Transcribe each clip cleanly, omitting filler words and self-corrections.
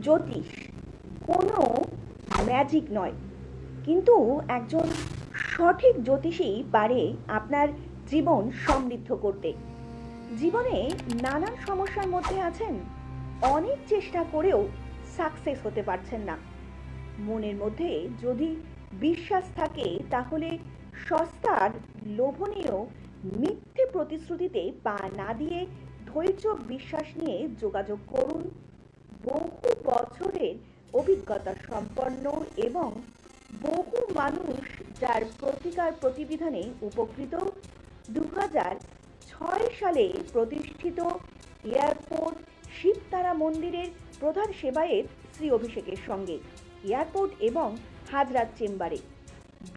জ্যোতিষ কোনো ম্যাজিক নয়, কিন্তু একজন সঠিক জ্যোতিষী পারে আপনার জীবন সমৃদ্ধ করতে। জীবনে নানান সমস্যার মধ্যে আছেন, অনেক চেষ্টা করেও সাকসেস হতে পারছেন না। মনের মধ্যে যদি বিশ্বাস থাকে তাহলে সস্তার লোভনীয় মিথ্যে প্রতিশ্রুতিতে পা না দিয়ে ধৈর্য বিশ্বাস নিয়ে যোগাযোগ করুন বহু বছরের অভিজ্ঞতা সম্পন্ন এবং বহু মানুষ যার প্রতিকার প্রতিবিধানে উপকৃত 2006 সালে প্রতিষ্ঠিত এয়ারপোর্ট শিবতারা মন্দিরের প্রধান সেবায়েত শ্রী অভিষেকের সঙ্গে এয়ারপোর্ট এবং হাজরাত চেম্বারে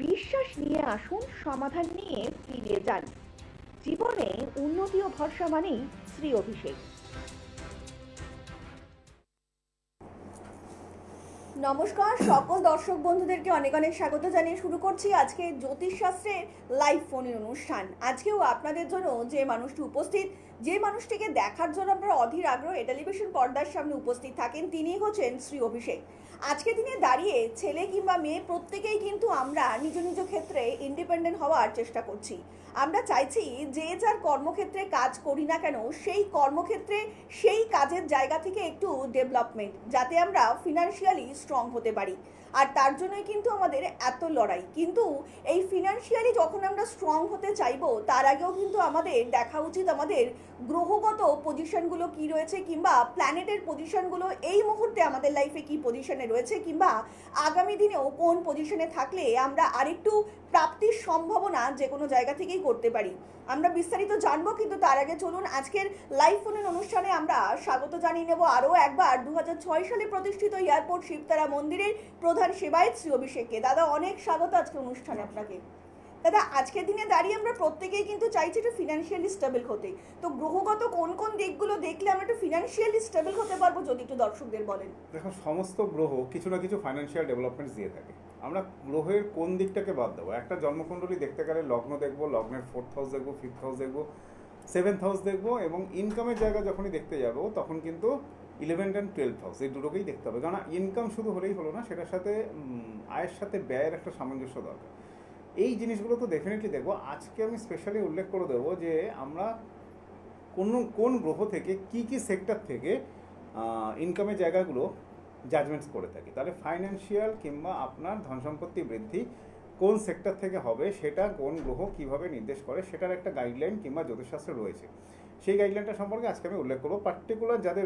বিশ্বাস নিয়ে আসুন, সমাধান নিয়ে ফিরে যান। জীবনে উন্নতি ও ভরসা মানেই শ্রী অভিষেক। নমস্কার সকল দর্শক বন্ধুদেরকে অনেক অনেক স্বাগত জানিয়ে শুরু করছি আজকে জ্যোতিষশাস্ত্রের লাইভ ফোনের অনুষ্ঠান। আজকেও আপনাদের জন্য যে মানুষটি উপস্থিত, যে মানুষটিকে দেখার জন্য আপনারা অধীর আগ্রহে টেলিভিশন পর্দার সামনে উপস্থিত থাকেন, তিনি হচ্ছেন শ্রী অভিষেক। আজকে দিনে দাঁড়িয়ে ছেলে কিংবা মেয়ে প্রত্যেকেই কিন্তু আমরা নিজ নিজ ক্ষেত্রে ইন্ডিপেন্ডেন্ট হওয়ার চেষ্টা করছি। আমরা চাইছি যে যার কর্মক্ষেত্রে কাজ করি না কেন সেই কর্মক্ষেত্রে সেই কাজের জায়গা থেকে একটু ডেভেলপমেন্ট, যাতে আমরা ফিনান্সিয়ালি স্ট্রং হতে পারি। আর তার জন্যই কিন্তু আমাদের এত লড়াই। কিন্তু এই ফিনান্সিয়ালি যখন আমরা স্ট্রং হতে চাইবো তার আগেও কিন্তু আমাদের দেখা উচিত আমাদের গ্রহগত পজিশনগুলো কি রয়েছে, কিংবা প্ল্যানেটের পজিশনগুলো এই মুহূর্তে আমাদের লাইফে কি পজিশনে রয়েছে, কিংবা আগামী দিনেও কোন পজিশনে থাকলে আমরা আরেকটু প্রাপ্তির সম্ভাবনা যে কোনো জায়গা থেকেই করতে পারি। আমরা বিস্তারিত জানবো, কিন্তু তার আগে চলুন আজকের লাইভ ফোনের অনুষ্ঠানে আমরা স্বাগত জানিয়ে নেব আরও একবার 2006 সালে প্রতিষ্ঠিত এয়ারপোর্ট শিবতারা মন্দিরের প্রধান সেবায়েত শ্রী অভিষেককে। দাদা অনেক স্বাগত আজকের অনুষ্ঠানে আপনাকে। দাদা আজকের দিনে দাঁড়িয়ে আমরা প্রত্যেকেই কিন্তু চাইছি একটু ফিনান্সিয়ালি স্টেবল হতে, তো গ্রহগত কোন কোন দিকগুলো দেখলে আমরা একটু ফিনান্সিয়ালি স্টেবল হতে পারবো যদি একটু দর্শকদের বলেন। দেখো, সমস্ত গ্রহ কিছু না কিছু ফাইন্যান্সিয়াল ডেভেলপমেন্টস দিয়ে থাকে। আমরা গ্রহের কোন দিকটাকে বাদ দেবো? একটা জন্মকুণ্ডলী দেখতে গেলে লগ্ন দেখবো, লগ্নের 4th হাউস দেখবো, 5th হাউস দেখবো, 7th হাউস দেখবো, এবং ইনকামের জায়গা যখনই দেখতে যাবো তখন কিন্তু 11th and 12th হাউস, এই দুটোকেই দেখতে হবে। কারণ ইনকাম শুধু হলেই হলো না, সেটার সাথে আয়ের সাথে ব্যয়ের একটা সামঞ্জস্য দরকার। এই জিনিসগুলো তো ডেফিনেটলি দেখবো। আজকে আমি স্পেশালি উল্লেখ করে দেবো যে আমরা কোন গ্রহ থেকে কি কি সেক্টর থেকে ইনকামের জায়গাগুলো জাজমেন্টস করে থাকি। তাহলে ফাইন্যান্সিয়াল কিংবা আপনার ধন সম্পত্তি বৃদ্ধি কোন সেক্টর থেকে হবে, সেটা কোন গ্রহ কিভাবে নির্দেশ করে, সেটার একটা গাইডলাইন কিংবা জ্যোতিষশাস্ত্রে রয়েছে। সেই গাইডলাইনটা সম্পর্কে আজকে আমি উল্লেখ করবো। পার্টিকুলার যাদের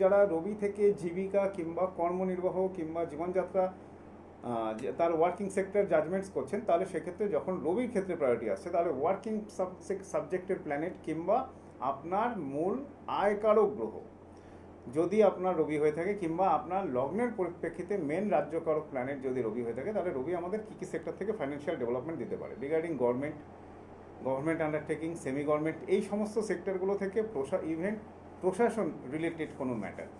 যারা রবি থেকে জীবিকা কিংবা কর্মনির্বাহ কিংবা জীবনযাত্রা তার ওয়ার্কিং সেক্টর জাজমেন্টস করছেন, তাহলে সেক্ষেত্রে যখন রবির ক্ষেত্রে প্রায়োরিটি আসছে, তাহলে ওয়ার্কিং সাবজেক্টের প্ল্যানেট কিংবা আপনার মূল আয়কারক গ্রহ যদি আপনার রবি হয়ে থাকে, কিংবা আপনার লগ্নের পরিপ্রেক্ষিতে মেন রাজ্যকারক প্ল্যানেট যদি রবি হয়ে থাকে, তাহলে রবি আমাদের কী কী সেক্টর থেকে ফাইন্যান্সিয়াল ডেভেলপমেন্ট দিতে পারে regarding government undertaking, semi government, এই সমস্ত সেক্টরগুলো থেকে প্রশাসন রিলেটেড কোনো ম্যাটার,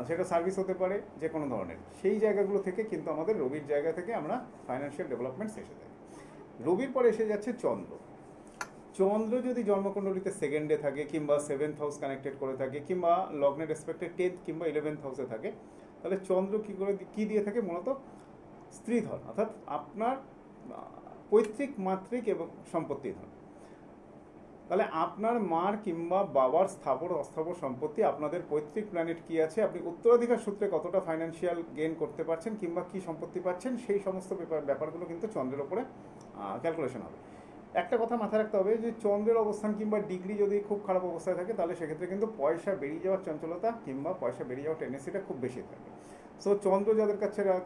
সেটা সার্ভিস হতে পারে যে কোনো ধরনের, সেই জায়গাগুলো থেকে কিন্তু আমাদের রবির জায়গা থেকে আমরা ফাইন্যান্সিয়াল ডেভেলপমেন্টস এসে যায়। রবির পরে এসে যাচ্ছে চন্দ্র। চন্দ্র যদি জন্মকুণ্ডলিতে সেকেন্ডে থাকে কিংবা 7th হাউস কানেক্টেড করে থাকে, কিংবা লগ্নের রেসপেক্টে 10th কিংবা 11th হাউসে থাকে, তাহলে চন্দ্র কী দিয়ে থাকে? মূলত স্ত্রীধন, অর্থাৎ আপনার পৈতৃক মাতৃক এবং সম্পত্তি ধন। তাহলে আপনার মার কিংবা বাবার স্থাবর অস্থাবর সম্পত্তি, আপনাদের পৈতৃক প্ল্যানেট কী আছে, আপনি উত্তরাধিকার সূত্রে কতটা ফাইন্যান্সিয়াল গেইন করতে পারছেন কিংবা কী সম্পত্তি পাচ্ছেন, সেই সমস্ত ব্যাপারগুলো কিন্তু চন্দ্রের ওপরে ক্যালকুলেশন হবে। একটা কথা মাথায় রাখতে হবে যে চন্দ্রের অবস্থান কিংবা ডিগ্রি যদি খুব খারাপ অবস্থায় থাকে, তাহলে সেক্ষেত্রে কিন্তু পয়সা বেরিয়ে যাওয়ার চঞ্চলতা কিংবা পয়সা বেরিয়ে যাওয়ার টেন্ডেন্সিটা খুব বেশি থাকে। সো চন্দ্র যাদের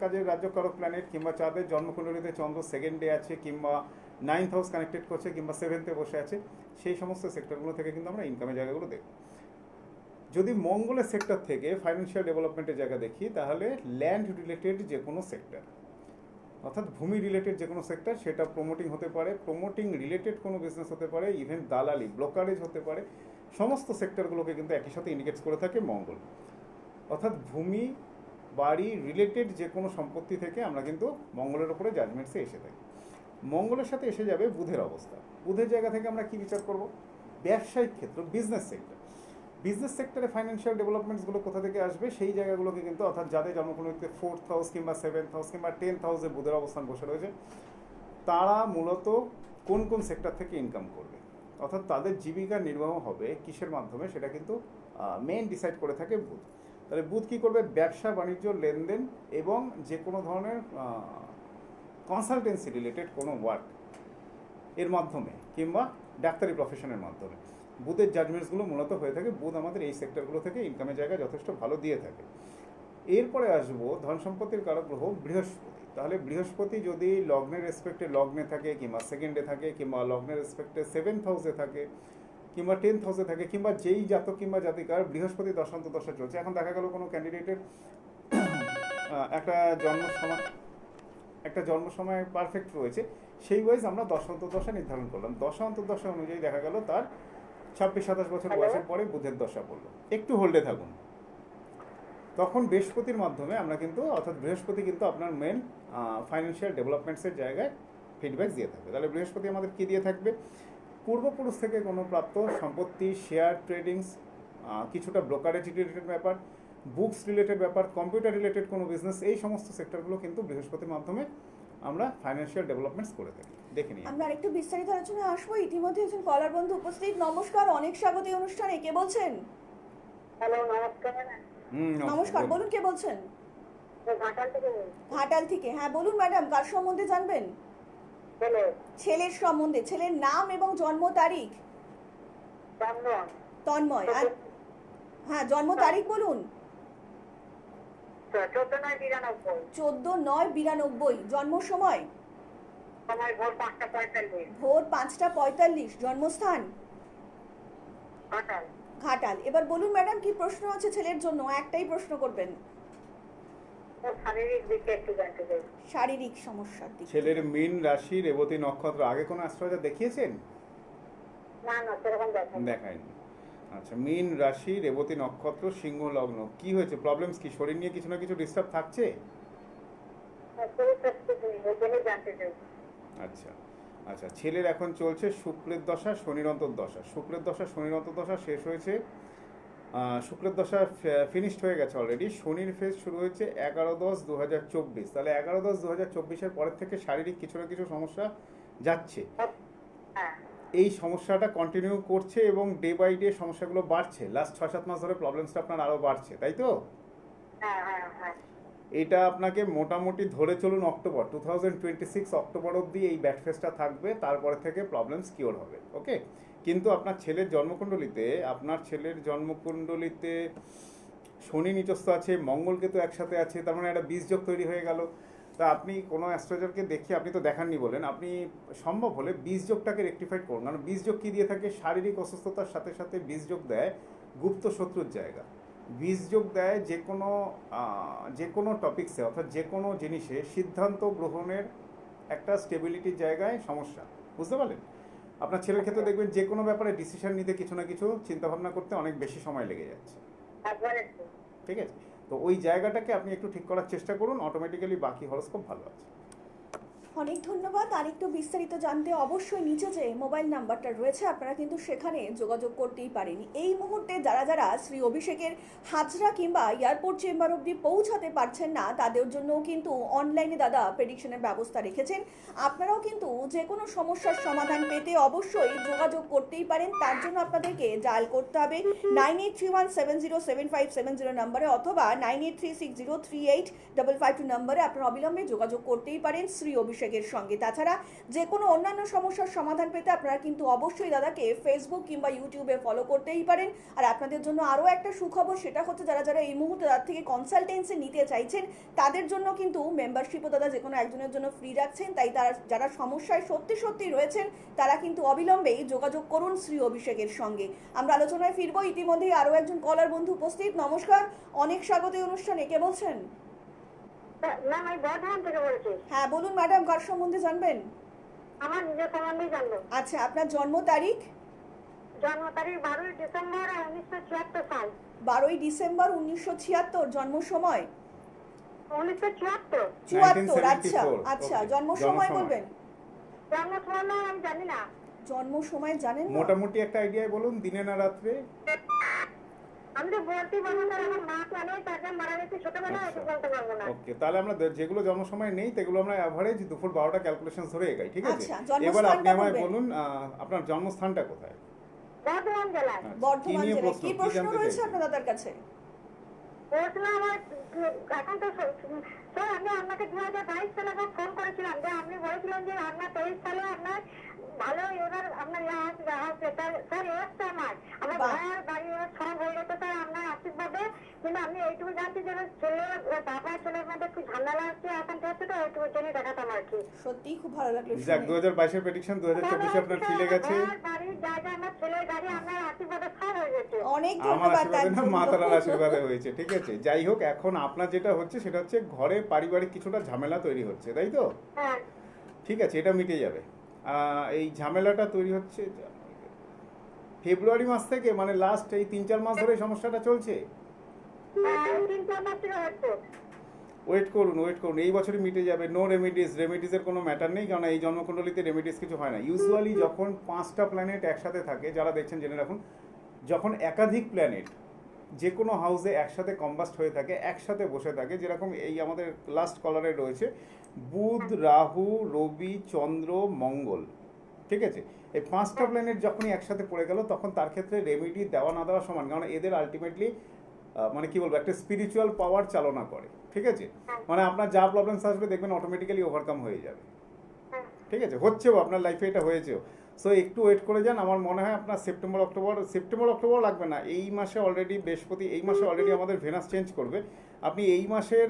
কাজের রাজ্যকারক প্ল্যানেট, কিংবা যাদের জন্মকুণ্ডলীতে চন্দ্র সেকেন্ডে আছে কিংবা 9th হাউস কানেক্টেড করছে কিংবা 7th-এ বসে আছে, সেই সমস্ত সেক্টরগুলো থেকে কিন্তু আমরা ইনকামের জায়গাগুলো দেখব। যদি মঙ্গলের সেক্টর থেকে ফাইন্যান্সিয়াল ডেভেলপমেন্টের জায়গা দেখি, তাহলে ল্যান্ড রিলেটেড যে কোনো সেক্টর, অর্থাৎ ভূমি রিলেটেড যে কোনো সেক্টর, সেটা প্রমোটিং হতে পারে, প্রমোটিং রিলেটেড কোনো বিজনেস হতে পারে, ইভেন দালালি ব্রোকারেজ হতে পারে, সমস্ত সেক্টরগুলোকে কিন্তু একই সাথে ইন্ডিকেটস করে থাকে মঙ্গল। অর্থাৎ ভূমি বাড়ি রিলেটেড যে কোনো সম্পত্তি থেকে আমরা কিন্তু মঙ্গলের ওপরে জাজমেন্টসে এসে থাকি। মঙ্গলের সাথে এসে যাবে বুধের অবস্থা। বুধের জায়গা থেকে আমরা কি বিচার করব? ব্যবসায়িক ক্ষেত্র, বিজনেস সেক্টর। বিজনেস সেক্টরে ফাইন্যান্সিয়াল ডেভেলপমেন্টসগুলো কোথা থেকে আসবে সেই জায়গাগুলোকে কিন্তু, অর্থাৎ যাদের জন্মকুণ্ডলিতে 4th হাউস কিংবা 7th হাউস কিংবা 10th হাউসে বুধের অবস্থান বসে রয়েছে, তারা মূলত কোন কোন সেক্টর থেকে ইনকাম করবে, অর্থাৎ তাদের জীবিকা নির্বাহ হবে কিসের মাধ্যমে, সেটা কিন্তু মেইন ডিসাইড করে থাকে বুধ। তাহলে বুধ কী করবে? ব্যবসা বাণিজ্য লেনদেন এবং যে কোনো ধরনের কনসালটেন্সি রিলেটেড কোনো ওয়ার্ক এর মাধ্যমে কিংবা ডাক্তারি প্রফেশনের মাধ্যমে বুধের জাজমেন্টসগুলো মূলত হয়ে থাকে। বুধ আমাদের এই সেক্টরগুলো থেকে ইনকামের জায়গা যথেষ্ট ভালো দিয়ে থাকে। এরপরে আসবো ধন সম্পত্তির কারক গ্রহ বৃহস্পতি। তাহলে বৃহস্পতি যদি লগ্নের রেসপেক্টে লগ্নে থাকে কিংবা সেকেন্ডে থাকে কিংবা লগ্নের রেসপেক্টে 7th হাউসে থাকে কিংবা 10th হাউসে থাকে কিংবা যেই জাতক কিংবা জাতিকার বৃহস্পতি দশান্তদশা চলছে, এখন দেখা গেল কোনো ক্যান্ডিডেটের একটা জন্ম সময় পারফেক্ট রয়েছে, সেই ওয়াইজ আমরা দশান্তদশা নির্ধারণ করলাম। দশান্তদশা অনুযায়ী দেখা গেল তার 26-27 বছর বয়সের পরে বুধের দশা পড়লো। একটু হোল্ডে থাকুন। তখন বৃহস্পতির মাধ্যমে আমরা কিন্তু, অর্থাৎ বৃহস্পতি কিন্তু আপনার মেন ফাইন্যান্সিয়াল ডেভেলপমেন্টসের জায়গায় ফিডব্যাক দিয়ে থাকবে। তাহলে বৃহস্পতি আমাদের কী দিয়ে থাকবে? পূর্বপুরুষ থেকে কোনো প্রাপ্ত সম্পত্তি, শেয়ার ট্রেডিংস, কিছুটা ব্রোকারেজ রিলেটেড ব্যাপার, বুকস রিলেটেড ব্যাপার, কম্পিউটার রিলেটেড কোনো বিজনেস, এই সমস্ত সেক্টরগুলো কিন্তু বৃহস্পতির মাধ্যমে আমরা ফাইন্যান্সিয়াল ডেভেলপমেন্টস করে থাকি। দেখে নিই আমরা আরেকটু বিস্তারিত আলোচনা আসবো। ইতিমধ্যে একজন কলার বন্ধু উপস্থিত। নমস্কার, অনেক স্বাগত এই অনুষ্ঠানে। কে বলছেন? হ্যালো, নমস্কার। নমস্কার, বলুন কে বলছেন? ঘাটাল থেকে বলছি। ঘাটাল থেকে। হ্যাঁ বলুন ম্যাডাম, কার সম্বন্ধে জানবেন? ছেলে ছেলের সম্বন্ধে। ছেলের নাম এবং জন্ম তারিখ? চন্দন। তন্ময়। আর হ্যাঁ, জন্ম তারিখ বলুন। 14/9/92। 14/9/92। জন্ম সময়? সময় ভোর 5:45। ভোর 5:45। জন্মস্থান? ঘাটাল। ঘাটাল। এবার বলুন ম্যাডাম, কি প্রশ্ন আছে ছেলের জন্য? একটাই প্রশ্ন করবেন। ওর শারীরিক দিকটা একটু জানতে চাই। শারীরিক সমস্যার দিক। ছেলের মীন রাশি, রেবতী নক্ষত্র, আগে কোনো অ্যাস্ট্রোলজার দেখিয়েছেন? না না, সেরকম দেখাই। দেখায়নি। আচ্ছা, মীন রাশি, রেবতী নক্ষত্র, সিংহ লগ্ন। কি হয়েছে? প্রবলেমস কি? শরীর নিয়ে কিছু না কিছু ডিস্টার্ব থাকছে? জানতে চাই। আচ্ছা আচ্ছা, ছেলের এখন চলছে শুক্রের দশা, শনির অন্তর্দশা। শুক্রের দশা, শনির অন্তর্দশা শেষ হয়েছে। শুক্রের দশা ফিনিশড হয়ে গেছে অলরেডি। শনির ফেজ শুরু হয়েছে 11/10/2024। তাহলে 11/10/2024-এর পরের থেকে শারীরিক কিছু না কিছু সমস্যা যাচ্ছে। হ্যাঁ। এই সমস্যাটা কন্টিনিউ করছে এবং ডে বাই ডে সমস্যাগুলো বাড়ছে। লাস্ট 6-7 মাস ধরে প্রবলেমসটা আপনার আরও বাড়ছে, তাই তো? হ্যাঁ হ্যাঁ হ্যাঁ। এটা আপনাকে মোটামুটি ধরে চলুন অক্টোবর 2026 অক্টোবর অবধি এই ব্যাড ফেসটা থাকবে, তারপরে থেকে প্রবলেমস কিওর হবে। ওকে, কিন্তু আপনার ছেলের জন্মকুণ্ডলিতে শনি নিচস্থ আছে, মঙ্গলকেতু একসাথে আছে, তার মানে একটা বীজযোগ তৈরি হয়ে গেল। তা আপনি কোনো অ্যাস্ট্রোলজারকে দেখিয়ে, আপনি তো দেখাননি বলেন, আপনি সম্ভব হলে বীজযোগটাকে রেকটিফাইড করুন। কারণ বীজযোগ কী দিয়ে থাকে? শারীরিক অসুস্থতার সাথে সাথে বীজযোগ দেয় গুপ্ত শত্রুর জায়গা। বীজযোগ দেয় যে কোনো টপিক্সে, অর্থাৎ যে কোনো জিনিসে সিদ্ধান্ত গ্রহণের একটা স্টেবিলিটির জায়গায় সমস্যা। বুঝতে পারলেন? আপনার ছেলের ক্ষেত্রে দেখবেন যে কোনো ব্যাপারে ডিসিশন নিতে কিছু না কিছু চিন্তাভাবনা করতে অনেক বেশি সময় লেগে যাচ্ছে। ঠিক আছে, তো ওই জায়গাটাকে আপনি একটু ঠিক করার চেষ্টা করুন, অটোমেটিক্যালি বাকি হরস্কোপ ভালো আছে। অনেক ধন্যবাদ। আরেকটু বিস্তারিত জানতে অবশ্যই নিচে যে মোবাইল নাম্বারটা রয়েছে আপনারা কিন্তু সেখানে যোগাযোগ করতেই পারেন। এই মুহূর্তে যারা যারা শ্রী অভিষেকের হাজরা কিংবা এয়ারপোর্ট চেম্বার অবধি পৌঁছাতে পারছেন না, তাদের জন্যও কিন্তু অনলাইনে দাদা প্রেডিকশনের ব্যবস্থা রেখেছেন। আপনারাও কিন্তু যে কোনো সমস্যার সমাধান পেতে অবশ্যই যোগাযোগ করতেই পারেন। তার জন্য আপনাদেরকে ডায়াল করতে হবে 9831707570 নম্বরে অথবা 9836038552 নম্বরে আপনারা অবিলম্বে যোগাযোগ করতেই পারেন শ্রী অভিষেকের সঙ্গে। তাছাড়া যে কোনো অন্যান্য সমস্যার সমাধান পেতে আপনারা কিন্তু অবশ্যই দাদাকে ফেসবুক কিংবা ইউটিউবে ফলো করতেই পারেন। আর আপনাদের জন্য আরও একটা সুখবর, সেটা হচ্ছে যারা যারা এই মুহূর্তে দাদার থেকে কনসালটেন্সি নিতে চাইছেন তাদের জন্য কিন্তু মেম্বারশিপও দাদা যে কোনো একজনের জন্য ফ্রি রাখছেন। তাই তারা যারা সমস্যায় সত্যি রয়েছেন তারা কিন্তু অবিলম্বেই যোগাযোগ করুন শ্রী অভিষেকের সঙ্গে। আমরা আলোচনায় ফিরবো। ইতিমধ্যেই আরও একজন কলার বন্ধু উপস্থিত। নমস্কার, অনেক স্বাগত এই অনুষ্ঠানে। কে বলছেন? ম্যাম, আমি বর্ধমান থেকে বলছি। হ্যাঁ বলুন ম্যাডাম, কার সম্বন্ধে জানবেন? আমার নিজের সম্বন্ধেই জানবো। আচ্ছা, আপনার জন্ম তারিখ? জন্ম তারিখ 12 ডিসেম্বর 1976 সাল। 12 ডিসেম্বর 1976। জন্ম সময়? 1974। 74। আচ্ছা আচ্ছা, Okay. জন্ম সময় বলবেন? জন্ম সময় আমি জানি না। জন্ম সময় জানেন না? মোটামুটি একটা আইডিয়া বলুন, দিনে না রাত্রে? আমি তো বলতে পারবো না, আমার মা তো অনেক আগে মারা গেছে ছোটবেলায়, আচ্ছা। এটা বলতে পারবো না। ওকে, তাহলে আমরা যেগুলো জন্ম সময় নেই সেগুলো আমরা অ্যাভারেজ দুপুর 12টা ক্যালকুলেশন ধরে এগাই, ঠিক আছে? আচ্ছা, এবার আপনি জন্মস্থানটা আমায় বলবেন। বলুন আপনার জন্মস্থানটা কোথায়? বর্ধমান জেলায়। আচ্ছা, কি বর্ধমান নিয়ে জেলায় কি কি প্রশ্ন জানতে রয়েছে চাইছেন? আপনার দাদার কাছে? প্রশ্ন আমার এখন তো স্যার, আমি আপনাকে 2022 সালে ফোন করেছিলাম, যে আপনি বলেছিলেন যে আপনার 23 সালে আপনার ভালো এবার আপনার স্যার এসছে আমার বাহ। ভাইয়ের বাড়ি সব হয়ে গেছে স্যার আপনার আশীর্বাদে। কিন্তু আমি এইটুকু জানছি যে ছেলে বাবা ছেলের মধ্যে একটু ঝামেলা হচ্ছে এখন হচ্ছে, তো এইটুকু জেনে দেখাতাম আর কি। সত্যিই খুব ভালো লাগলো যাক, শুনে। 2022 এর প্রেডিকশন 2024 আপনার ফিলে গেছে। বাড়ির জায়গা আমার ছেলের গাড়ি আপনার আশীর্বাদে সব হয়ে গেছে। অনেক আমার ধন্যবাদ তার আশীর্বাদে না, জন্য। মা তারার আশীর্বাদে হয়েছে, ঠিক আছে? যাই হোক, এখন আপনার যেটা হচ্ছে সেটা হচ্ছে ঘরে পারিবারিক কিছুটা ঝামেলা তৈরি হচ্ছে, তাই তো? হ্যাঁ। ঠিক আছে, এটা মিটে যাবে। এই ঝামেলাটা তৈরি হচ্ছে ফেব্রুয়ারি মাস থেকে, মানে লাস্ট এই 3-4 মাস ধরে এই সমস্যাটা চলছে। 3-4 মাস থেকে হচ্ছে। ওয়েট করুন, এই বছরই মিটে যাবে। নো রেমিডিসের কোনো ম্যাটার নেই, কারণ এই জন্মকুণ্ডলিতে রেমিডিস কিছু হয় না। ইউজুয়ালি যখন 5টা প্ল্যানেট একসাথে থাকে, যারা দেখছেন জেনে রাখুন, যখন একাধিক প্ল্যানেট যে কোনো হাউসে একসাথে কম্বাস্ট হয়ে থাকে, একসাথে বসে থাকে, যেরকম এই আমাদের লাস্ট কলারে রয়েছে বুধ, রাহু, রবি, চন্দ্র, মঙ্গল, ঠিক আছে? এই 5টা প্ল্যানেট যখনই একসাথে পড়ে গেল, তখন তার ক্ষেত্রে রেমেডি দেওয়া না দেওয়া সমান, কারণ এদের আলটিমেটলি মানে কি বলবো, একটা স্পিরিচুয়াল পাওয়ার চালনা করে, ঠিক আছে? মানে আপনার যা প্রবলেমস আসবে দেখবেন অটোমেটিক্যালি ওভারকাম হয়ে যাবে, ঠিক আছে? হচ্ছেও, আপনার লাইফে এটা হয়েছেও। সো একটু ওয়েট করে যান। আমার মনে হয় আপনার সেপ্টেম্বর অক্টোবর লাগবে না, এই মাসে অলরেডি বৃহস্পতি, এই মাসে অলরেডি আমাদের ভেনাস চেঞ্জ করবে। আপনি এই মাসের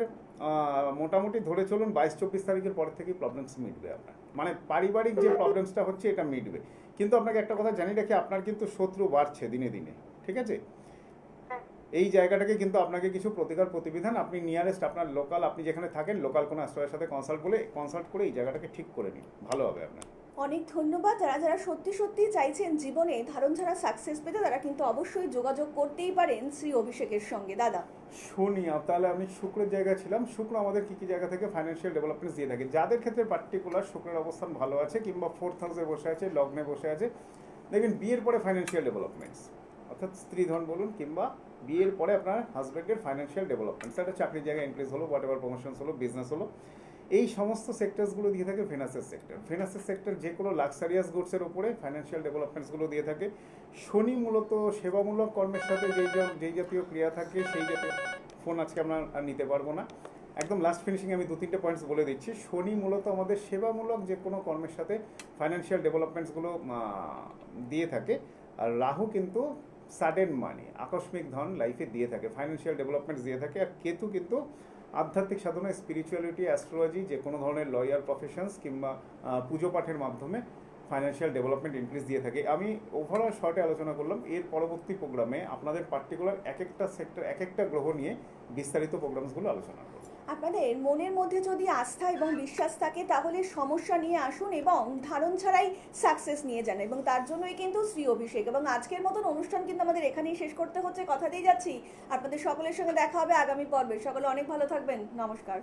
মোটামুটি ধরে চলুন 22-24 তারিখের পর থেকেই প্রবলেমস মিটবে আপনার, মানে পারিবারিক যে প্রবলেমসটা হচ্ছে এটা মিটবে। কিন্তু আপনাকে একটা কথা জানিয়ে রাখি, আপনার কিন্তু শত্রু বাড়ছে দিনে দিনে, ঠিক আছে? এই জায়গাটাকে কিন্তু আপনাকে কিছু প্রতিকার প্রতিবিধান আপনি নিয়ারেস্ট আপনার লোকাল, আপনি যেখানে থাকেন লোকাল কোনো অ্যাস্ট্রোলজারের সাথে কনসাল্ট করে এই জায়গাটাকে ঠিক করে নিন, ভালো হবে আপনার। অনেক ধন্যবাদ। যারা যারা সত্যি সত্যি চাইছেন জীবনে ধারণ ছাড়া সাকসেস পেতে, তারা কিন্তু অবশ্যই যোগাযোগ করতেই পারেন শ্রী অভিষেকের সঙ্গে। দাদা শুনি, তাহলে আমি শুক্রের জায়গায় ছিলাম। শুক্র আমাদের কি কি জায়গা থেকে ফাইন্যান্সিয়াল ডেভেলপমেন্ট দিয়ে থাকে, যাদের ক্ষেত্রে পার্টিকুলার শুক্রের অবস্থান ভালো আছে কিংবা 4th হাউসে বসে আছে, লগ্নে বসে আছে, দেখবেন বিয়ের পরে ফাইন্যান্সিয়াল ডেভেলপমেন্টস, অর্থাৎ স্ত্রীধন বলুন কিংবা বিয়ের পরে আপনার হাজব্যান্ডের ফাইন্যান্সিয়াল ডেভেলপমেন্টস, একটা চাকরির জায়গায় ইনক্রিজ হলো, হোয়াট এভার প্রমোশনস হলো, বিজনেস হলো, এই সমস্ত সেক্টরসগুলো দিয়ে থাকে ভেনাসের সেক্টর যে কোনো লাক্সারিয়াস গুডসের উপরে ফাইন্যান্সিয়াল ডেভেলপমেন্টসগুলো দিয়ে থাকে। শনি মূলত সেবামূলক কর্মের সাথে যেই জাতীয় ক্রিয়া থাকে, সেই জাতীয় ফোন আজকে আমরা আর নিতে পারবো না। একদম লাস্ট ফিনিশিং আমি 2-3টে পয়েন্টস বলে দিচ্ছি। শনি মূলত আমাদের সেবামূলক যে কোনো কর্মের সাথে ফাইন্যান্সিয়াল ডেভেলপমেন্টসগুলো দিয়ে থাকে, আর রাহু কিন্তু সাডেন মানি, আকস্মিক ধন লাইফে দিয়ে থাকে, ফাইন্যান্সিয়াল ডেভেলপমেন্টস দিয়ে থাকে। আর কেতু কিন্তু আধ্যাত্মিক সাধনা, স্পিরিচুয়ালিটি, অ্যাস্ট্রোলজি, যে কোনো ধরনের লয়ার প্রফেশনস কিংবা পুজো পাঠের মাধ্যমে ফাইন্যান্সিয়াল ডেভেলপমেন্ট ইনক্রিজ দিয়ে থাকে। আমি ওভারঅল শর্টে আলোচনা করলাম। এর পরবর্তী প্রোগ্রামে আপনাদের পার্টিকুলার এক একটা সেক্টর, এক একটা গ্রহ নিয়ে বিস্তারিত প্রোগ্রামসগুলো আলোচনা করব। আপনাদের মনের মধ্যে যদি আস্থা এবং বিশ্বাস থাকে, তাহলে সমস্যা নিয়ে আসুন এবং ধারণ ছাড়াই সাকসেস নিয়ে যান, এবং তার জন্যই কিন্তু শ্রী অভিষেক। এবং আজকের মতন অনুষ্ঠান কিন্তু আমাদের এখানেই শেষ করতে হচ্ছে, কথা দিয়ে যাচ্ছি। আপনাদের সকলের সঙ্গে দেখা হবে আগামী পর্বে। সকলে অনেক ভালো থাকবেন, নমস্কার।